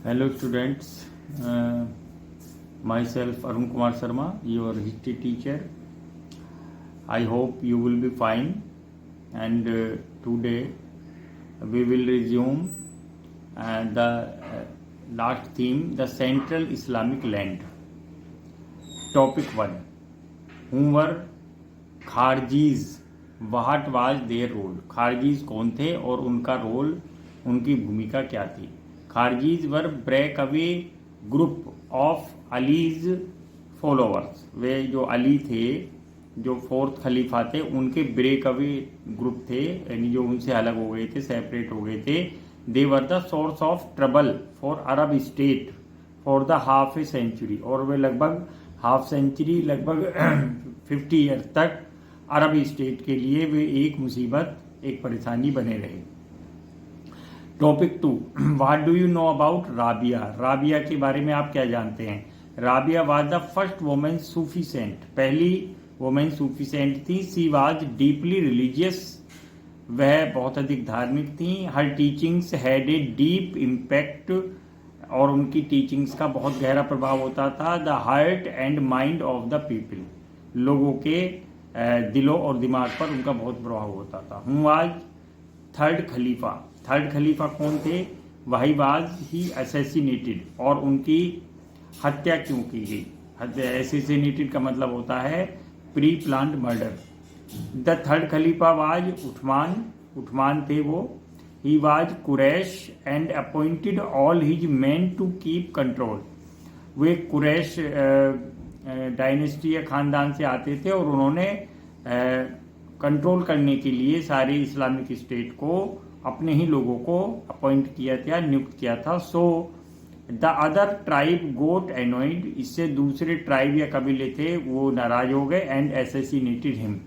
Hello students, myself Arun Kumar Sharma, your history teacher. I hope you will be fine, and today we will resume the last theme, the Central Islamic Land. Topic 1. Whom were Kharjis? What was their role? खारजीज कौन थे और उनका role, उनकी भूमिका क्या थी? Kharijis were break away group of Ali's followers. वे जो अली थे, जो फोर्थ खलीफा थे, उनके ब्रेक अवे ग्रुप थे, यानी जो उनसे अलग हो गए थे, सेपरेट हो गए थे. They were the source of trouble for Arab state for the half a century. और वे लगभग हाफ सेंचुरी, लगभग 50 ईयर तक अरब स्टेट के लिए वे एक मुसीबत, एक परेशानी बने रहे. Topic 2. What do you know about Rabia? Rabia के बारे में आप क्या जानते हैं? Rabia was the first women Sufi saint. पहली वुमेन सूफी सेंट थी. She was deeply religious. वह बहुत अधिक धार्मिक थी. हर teachings had a deep impact. और उनकी टीचिंग्स का बहुत गहरा प्रभाव होता था. The heart and mind of the people. लोगों के दिलों और दिमाग पर उनका बहुत प्रभाव होता था. हु वाज थर्ड खलीफा? थर्ड खलीफा कौन थे? वही वाज ही असैसिनेटेड. और उनकी हत्या क्यों की गई? असैसिनेटेड का मतलब होता है pre planned murder. The third खलीफा वाज उस्मान. उस्मान थे वो. He was Quraysh and appointed all his man to keep control. वे कुरैश डायनेस्टी या खानदान से आते थे और उन्होंने कंट्रोल करने के लिए सारे इस्लामिक स्टेट को अपने ही लोगों को अपॉइंट किया था, नियुक्त किया था. So the other tribe goat annoyed. इससे दूसरे ट्राइब या कबीले थे वो नाराज हो गए. And assassinated him.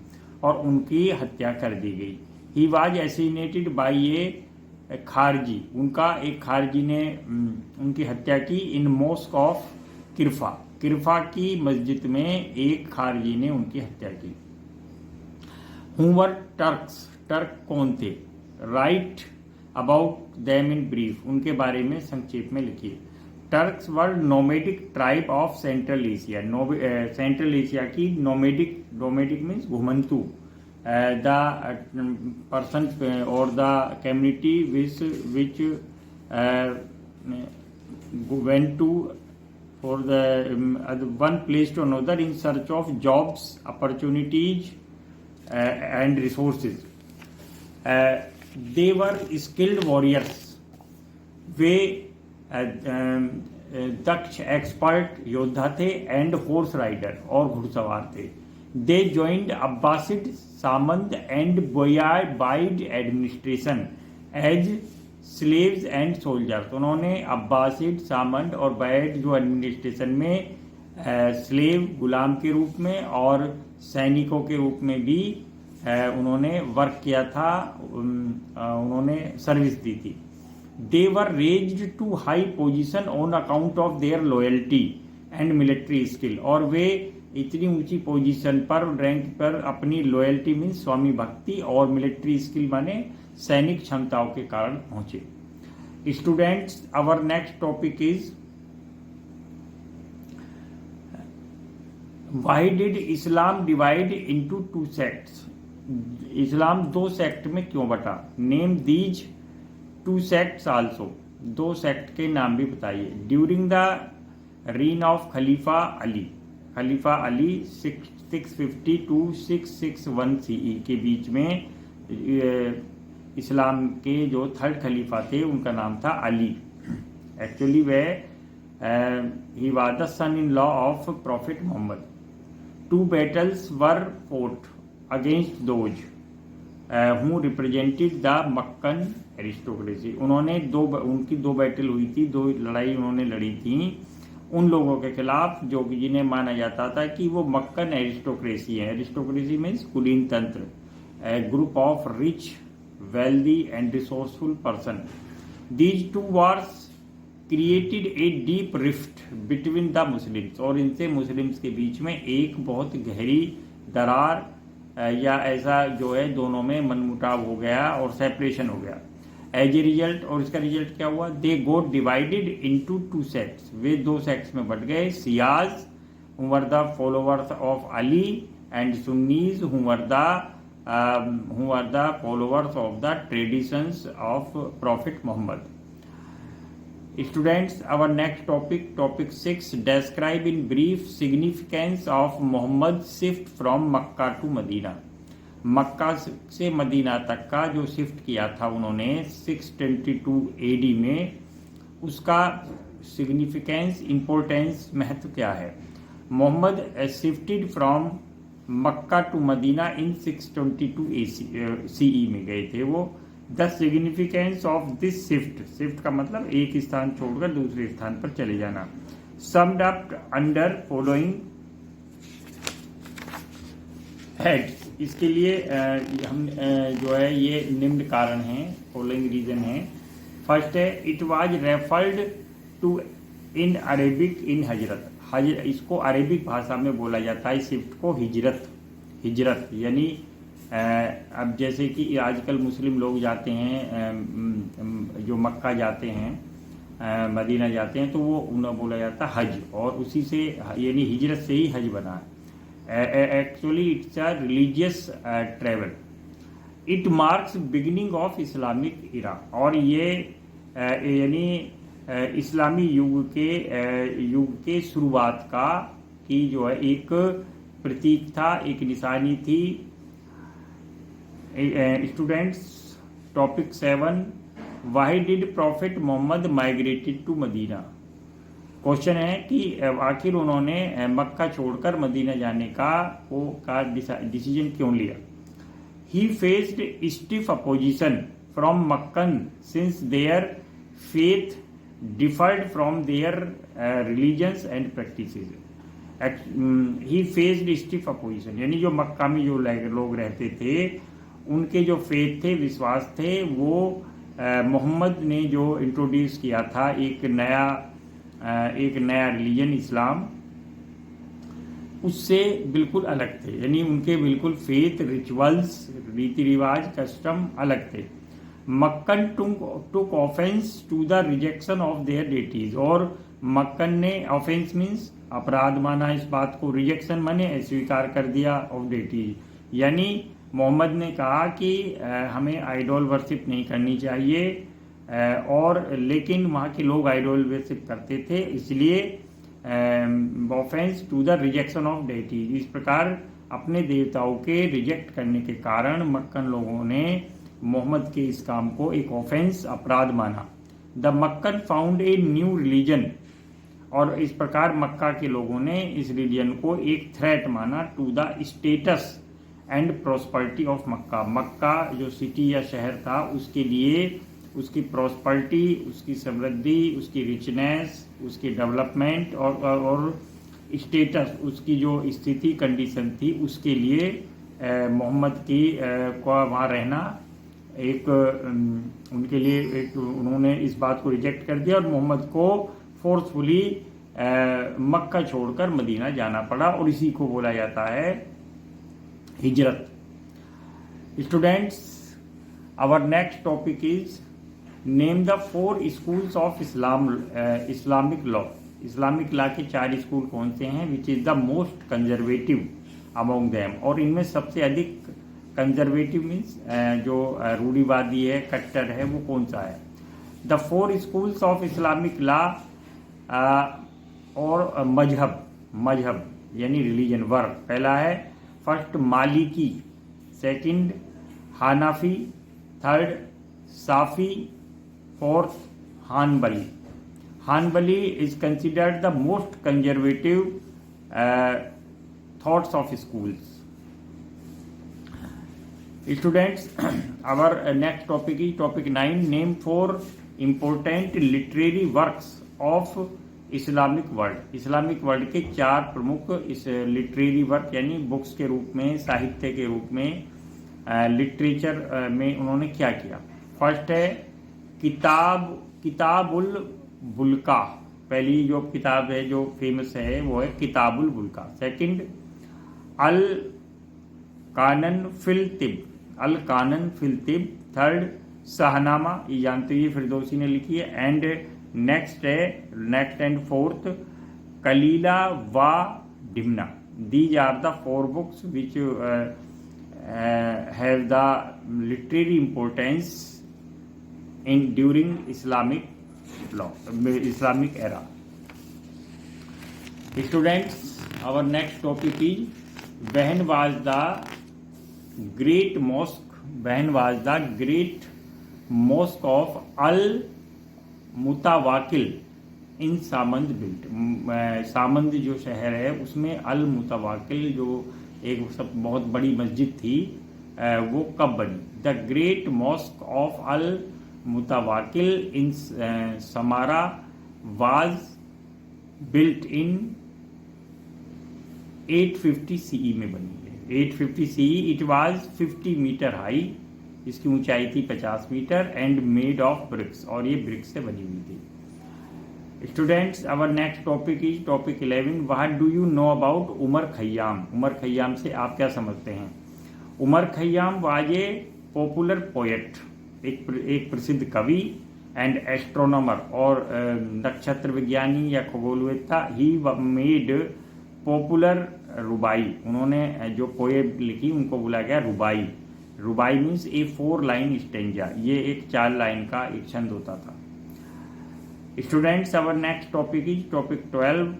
और उनकी हत्या कर दी गई. ही वाज एसेसिनेटेड बाई ए खारजी. उनका एक खारजी ने उनकी हत्या की. इन मॉस्क ऑफ किरफा. किरफा की मस्जिद में एक खारजी ने उनकी हत्या की. Who were Turks? टर्क कौन थे? Write about them in brief. उनके बारे में संक्षेप में लिखिए. Turks were nomadic tribe of Central Asia. Central Asia की नोमेडिक. नोमेडिक मीन्स घुमंतु. द पर्सन और the community which went to for the one place to another in search of jobs, opportunities and resources. They were skilled warriors. वे दक्ष expert योद्धा थे. And horse rider. और घुड़सवार थे. They joined Abbasid, Samanid and Buyid administration as slaves and soldiers. उन्होंने Abbasid, सामंत और bad जो एडमिनिस्ट्रेशन में स्लेव, गुलाम के रूप में और सैनिकों के रूप में भी उन्होंने वर्क किया था. उन्होंने सर्विस दी थी. They were raised to high position on account of their loyalty and military skill. और वे इतनी ऊंची पोजीशन पर, रैंक पर अपनी लॉयल्टी मीन्स स्वामी भक्ति और मिलिट्री स्किल माने सैनिक क्षमताओं के कारण पहुंचे. Students, our next topic is why did Islam divide into 2 sects? Islam 2 sect में क्यों बटा? Name these 2 sects also. 2 sect के नाम भी बताइए. ड्यूरिंग द रीन ऑफ खलीफा अली. खलीफा अली 650 टू 661 सीई के बीच में इस्लाम के जो थर्ड खलीफा थे उनका नाम था अली. एक्चुअली वे he was the son in law of prophet Mohammad. 2 battles were fought against those who represented the Meccan aristocracy. उन्होंने उनकी 2 बैटल हुई थी, 2 लड़ाई उन्होंने लड़ी थी उन लोगों के खिलाफ जो जिन्हें माना जाता था कि वो मक्कन एरिस्टोक्रेसी है. एरिस्टोक्रेसी मीन्स कुलीन तंत्र. A group of rich, wealthy and resourceful person. These 2 wars created a deep rift between the Muslims. और इनसे मुस्लिम्स के बीच में एक बहुत गहरी दरार या ऐसा जो है दोनों में मनमुटाव हो गया और सेपरेशन हो गया. एज ए रिजल्ट, और इसका रिजल्ट क्या हुआ, they got divided into two sects, वे दो सेक्ट्स में बट गए, Shias who were the followers of Ali and Sunnis who were the followers of the traditions of prophet Muhammad. Students, our next topic 6, describe in brief significance of Muhammad's shift from Makkah to Medina। मक्का से Medina तक का जो shift किया था उन्होंने 622 AD में, उसका significance, importance, महत्व क्या है। Mohammed shifted from Mecca to Medina in 622 CE में गए थे वो। The significance of this shift, shift का मतलब एक स्थान छोड़कर दूसरे स्थान पर चले जाना। Summed up under following heads, इसके लिए हम जो है ये निम्न कारण हैं, फॉलोइंग रीजन है। फर्स्ट है, it was referred to in Arabic in हजरत, इसको अरेबिक भाषा में बोला जाता है शिफ्ट को हिजरत। हिजरत यानी अब जैसे कि आजकल मुस्लिम लोग जाते हैं, जो मक्का जाते हैं, मदीना जाते हैं, तो वो उन्हें बोला जाता है हज, और उसी से यानी हिजरत से ही हज बना है। Actually it's a religious travel. It marks beginning of Islamic era, और ये यानी इस्लामी युग के शुरुआत का की जो है एक प्रतीक था, एक निशानी थी। Students, topic 7, why did prophet Mohammad migrated to Medina. Question है कि आखिर उन्होंने मक्का छोड़कर मदीना जाने का डिसीजन क्यों लिया। He faced stiff opposition from Meccan since their faith differed from their religions and practices. He faced stiff opposition यानी जो मक्का में जो लोग रहते थे, उनके जो फेथ थे, विश्वास थे, वो मोहम्मद ने जो इंट्रोड्यूस किया था एक नया रिलीजन इस्लाम, उससे बिल्कुल अलग थे। यानी उनके बिल्कुल फेथ, रिचुअल्स, रीति रिवाज, कस्टम अलग थे। Meccan took offence to the rejection of their deities, और मक्कन ने ऑफेंस मीन्स अपराध माना इस बात को, रिजेक्शन माने अस्वीकार कर दिया ऑफ डेटीज, यानी मोहम्मद ने कहा कि हमें आइडोल वर्शिप नहीं करनी चाहिए, और लेकिन वहाँ के लोग आइडोल वर्शिप करते थे, इसलिए offence to the rejection of deities, इस प्रकार अपने देवताओं के रिजेक्ट करने के कारण मक्कन लोगों ने मोहम्मद के इस काम को एक ऑफेंस, अपराध माना। The Meccan found a new religion, और इस प्रकार मक्का के लोगों ने इस रिलीजन को एक थ्रेट माना to the status and prosperity of Mecca. Mecca जो सिटी या शहर था, उसके लिए उसकी प्रॉस्पेरिटी, उसकी समृद्धि, उसकी रिचनेस, उसकी डेवलपमेंट और स्टेटस, उसकी जो स्थिति, कंडीशन थी, उसके लिए मोहम्मद की को वहाँ रहना एक उनके लिए एक, उन्होंने इस बात को रिजेक्ट कर दिया और मोहम्मद को फोर्सफुली मक्का छोड़कर मदीना जाना पड़ा, और इसी को बोला जाता है हिजरत। Students, our next topic is name the 4 schools of Islamic law. Islamic law के 4 स्कूल कौन से हैं, which is the most conservative among them, और इनमें सबसे अधिक कंजर्वेटिव मीन्स जो रूढ़िवादी है, कट्टर है, वो कौन सा है। The 4 schools of Islamic law और मजहब यानी रिलीजन, वर्ग। पहला है first Maliki, second Hanafi, third Shafi, fourth Hanbali. Hanbali is considered the most conservative thoughts of schools. Students, our next topic is topic 9, name 4 important literary works of Islamic world. Islamic world के 4 प्रमुख इस literary work यानी books के रूप में, साहित्य के रूप में, लिटरेचर में उन्होंने क्या किया। फर्स्ट है किताबुल बुल्का, पहली जो किताब है जो फेमस है वो है किताबुल बुल्का। Second al qanun fil tibb. Third Shahnameh, ये जानते ही फिरदौसी ने लिखी है। And next and fourth Kalila wa Dimna. These are the 4 books which have the literary importance in during Islamic law, Islamic era. Students, our next topic is when was the great mosque of Al Mutawakkil in Samand built. सामंद जो शहर है उसमें अल मुतवाकिल जो एक सब बहुत बड़ी मस्जिद थी वो कब बनी? The great mosque of al Mutawakkil in Samarra was built in 850 CE में बनी है। 850 CE। It was 50 metre high, इसकी ऊंचाई थी 50 metre, and made of bricks, और ये ब्रिक्स से बनी हुई थी। Students, our next topic is topic 11। What do you know about Omar Khayyam? Omar Khayyam से आप क्या समझते हैं? Omar Khayyam was a popular poet, एक प्रसिद्ध कवि, एंड एस्ट्रोनॉमर, और नक्षत्र विज्ञानी या खगोलवेत्ता। ही मेड पॉपुलर रुबाई, उन्होंने जो पोएम लिखी उनको बोला गया रुबाई। रुबाई मीन्स ए 4 लाइन स्टेंजा, ये एक 4 लाइन का एक छंद होता था। Students, our next topic is topic 12।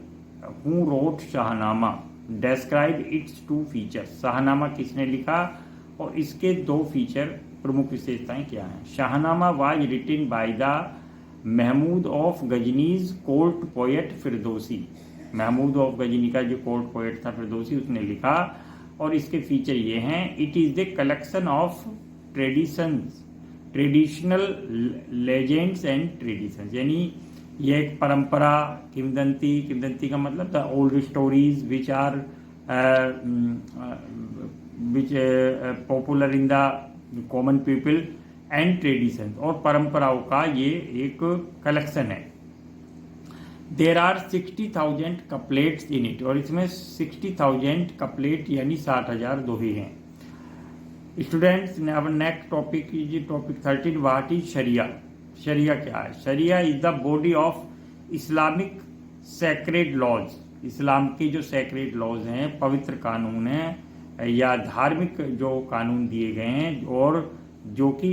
Who wrote Shahnameh? Describe its 2 features. Shahnameh किसने लिखा और इसके 2 फीचर प्रमुख विशेषताएं क्या हैं? Shahnameh was written by the Mahmud of Ghazni's court poet Firdausi. Mahmud of Ghazni का जो कोर्ट पोएट था फिरदौसी, उसने लिखा, और इसके फीचर ये हैं। It is the collection of traditional legends and traditions, यानी यह एक परंपरा, किंवदंती का मतलब the old stories which are popular in the common people and tradition, और परंपराओं का ये एक कलेक्शन है। There are 60,000 couplets in it, और इसमें 60,000 कपलेट यानी 60,000 दोहे हैं। Students, our next topic is topic 13। What is Sharia? Sharia क्या है? Sharia is the body of Islamic sacred laws. Islam के जो सैक्रेड लॉज हैं, पवित्र कानून हैं या धार्मिक जो कानून दिए गए हैं, और जो कि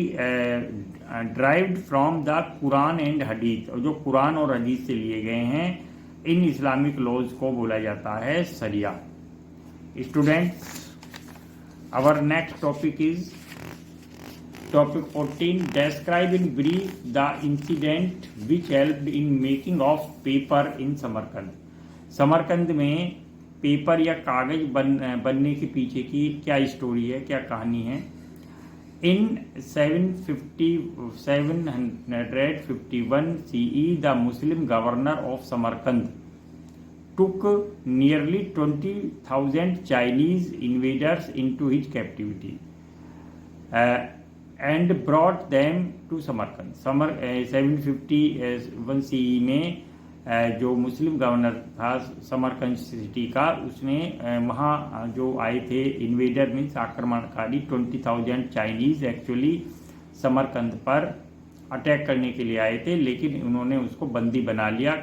derived from the Quran and हदीस, और जो कुरान और हदीस से लिए गए हैं, इन इस्लामिक लॉज को बोला जाता है Sharia. Students, our next topic is topic 14। Describe in brief the incident which helped in making of paper in Samarkand. Samarkand में पेपर या कागज बनने के पीछे की क्या स्टोरी है, क्या कहानी है? इन 751 CE the Muslim governor of Samarkand took nearly 20,000 Chinese invaders into his captivity and brought them to Samarkand. 751 CE में जो मुस्लिम गवर्नर था समरकंद सिटी का, उसने वहाँ जो आए थे इन्वेडर मीन्स आक्रमणकारी 20,000 चाइनीज एक्चुअली समरकंद पर अटैक करने के लिए आए थे, लेकिन उन्होंने उसको बंदी बना लिया।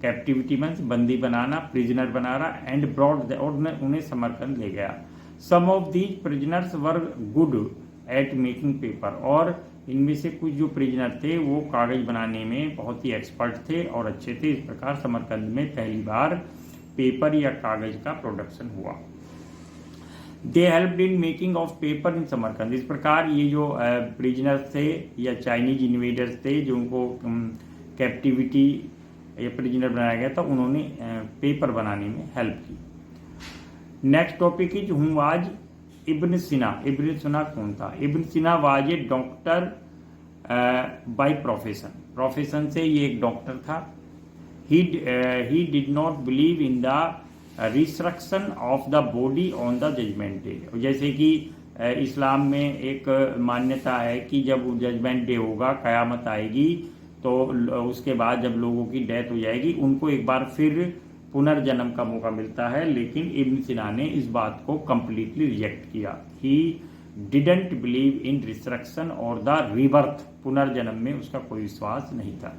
कैप्टिविटी मीन्स बंदी बनाना, प्रिजनर बनाना, एंड ब्रॉड और उन्हें समरकंद ले गया। Some of these prisoners were good at making paper, और इनमें से कुछ जो प्रिजनर थे वो कागज बनाने में बहुत ही एक्सपर्ट थे और अच्छे थे। इस प्रकार समरकंद में पहली बार पेपर या कागज का प्रोडक्शन हुआ। दे helped in making of paper in Samarkand. इस प्रकार ये जो प्रिजनर्स थे या चाइनीज इन्वेडर्स थे जो उनको कैप्टिविटी या प्रिजनर बनाया गया था, उन्होंने पेपर बनाने में हेल्प की। Next topic is who was Ibn Sina. Ibn Sina कौन था? Ibn Sina was a doctor by profession से ये एक डॉक्टर था। He did not believe in the restriction of the body on the judgement day. जैसे कि इस्लाम में एक मान्यता है कि जब जजमेंट डे होगा, क़यामत आएगी, तो उसके बाद जब लोगों की डेथ हो जाएगी उनको एक बार फिर पुनर्जन्म का मौका मिलता है, लेकिन इब्न सीना ने इस बात को कंप्लीटली रिजेक्ट किया। He didn't believe in resurrection और द रीबर्थ, पुनर्जन्म में उसका कोई विश्वास नहीं था।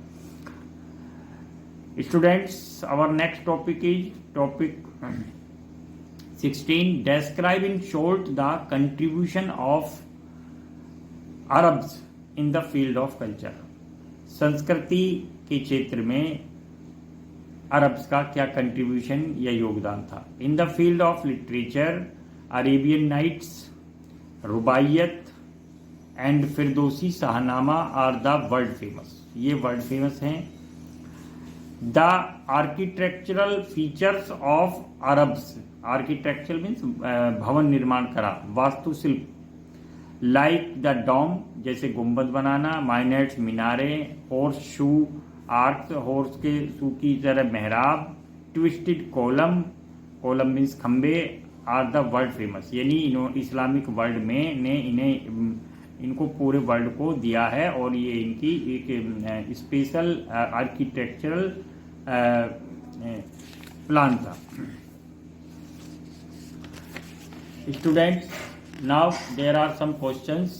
Students, our next topic is topic 16, describe in short the contribution of Arabs in the field of culture। संस्कृति के क्षेत्र में अरब्स का क्या कंट्रीब्यूशन या योगदान था। In the field of literature, Arabian Nights, Rubaiyat and Firdausi Shahnameh are the world famous, ये वर्ल्ड फेमस हैं। The architectural features of Arabs, architectural means भवन निर्माण करा, वास्तुशिल्प, लाइक द डोम जैसे गुंबद बनाना, माइनेट्स मीनारे, हॉर्स शू आर्क्स, हॉर्स के शू की तरह मेहराब, ट्विस्टेड कॉलम, कॉलम मीन्स खंबे, आर द वर्ल्ड फेमस, यानी इस्लामिक वर्ल्ड में ने इनको पूरे वर्ल्ड को दिया है और ये इनकी एक स्पेशल आर्किटेक्चरल प्लान था। Students, now there are some questions.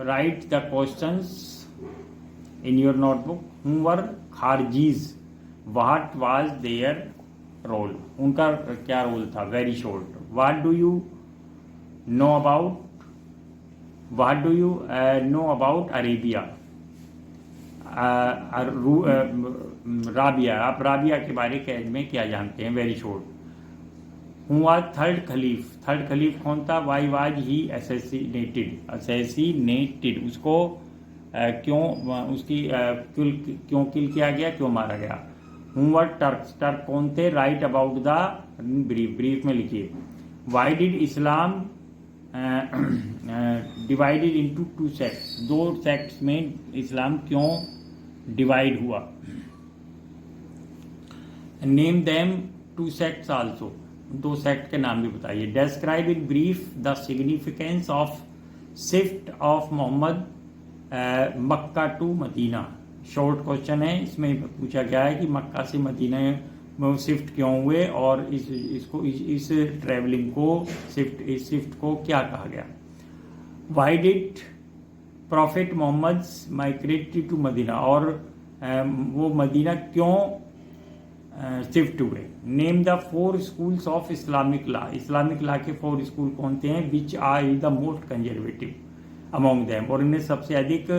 Write the questions in your notebook. Who were Kharjis? What was their role? उनका क्या रोल था? Very short. What do you know about? What do you know about Arabia? Rabia, आप राबिया के बारे में क्या जानते हैं? Very short. Who was third caliph? Third caliph कौन था? Why was he assassinated? Assassinated, उसको क्यों, उसकी क्यों किल किया गया, क्यों मारा गया? Who were Turks? टर्क कौन थे? Write about the brief, brief में लिखिए। Why did Islam divided into two sects? दो सेक्ट्स में इस्लाम क्यों डिवाइड हुआ? Name them two sects also, दो सेक्ट के नाम भी बताइए। Describe in brief the significance of shift of Muhammad Mecca to Medina. Short question है, इसमें पूछा गया है कि मक्का से मदीना में शिफ्ट क्यों हुए और इस ट्रैवलिंग को इस शिफ्ट को क्या कहा गया। Why did prophet Mohammad migrated to Medina, और वो मदीना क्यों शिफ्ट हुए। Name the 4 schools of Islamic law, Islamic law के 4 स्कूल कौन से हैं? Which are the most conservative among them, और इनमें सबसे अधिक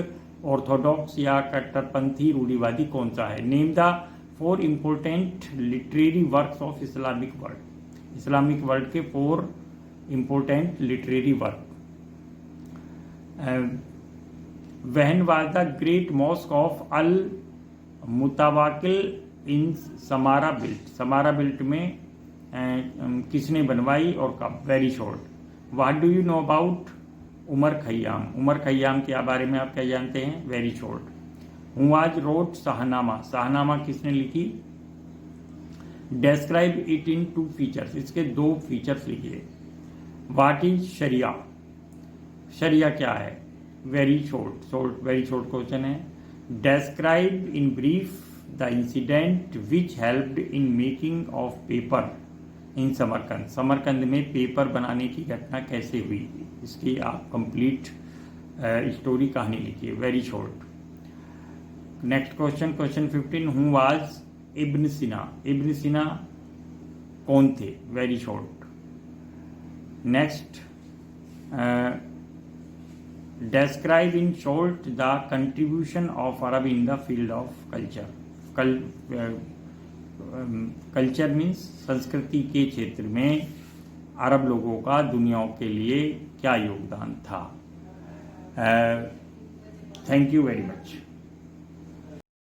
ऑर्थोडॉक्स या कट्टरपंथी रूढ़िवादी कौन सा है। Name the 4 important literary works of Islamic world, Islamic world के 4 important literary work. When was the great mosque of al Mutawakkil in Samarra built, Samarra built में किसने बनवाई और कब? Very short. What do you know about Omar Khayyam, Omar Khayyam के बारे में आप क्या जानते हैं? Very short. Who was wrote Shahnama, Shahnama किसने लिखी? डिस्क्राइब इट इन 2 फीचर्स, इसके 2 फीचर्स लिखिए। व्हाट इज शरिया, शरिया क्या है? Very short, very short question है। Describe in brief the incident which helped in making of paper in Samarkand, Samarkand में paper बनाने की घटना कैसे हुई, इसकी आप कंप्लीट स्टोरी कहानी लिखिए। Very short. Next question, question 15, who was Ibn Sina, Ibn Sina कौन थे? Very short. Next, describe in short the contribution of Arab in the field of culture. Culture means संस्कृति के क्षेत्र में अरब लोगों का दुनिया के लिए क्या योगदान था। Thank you very much.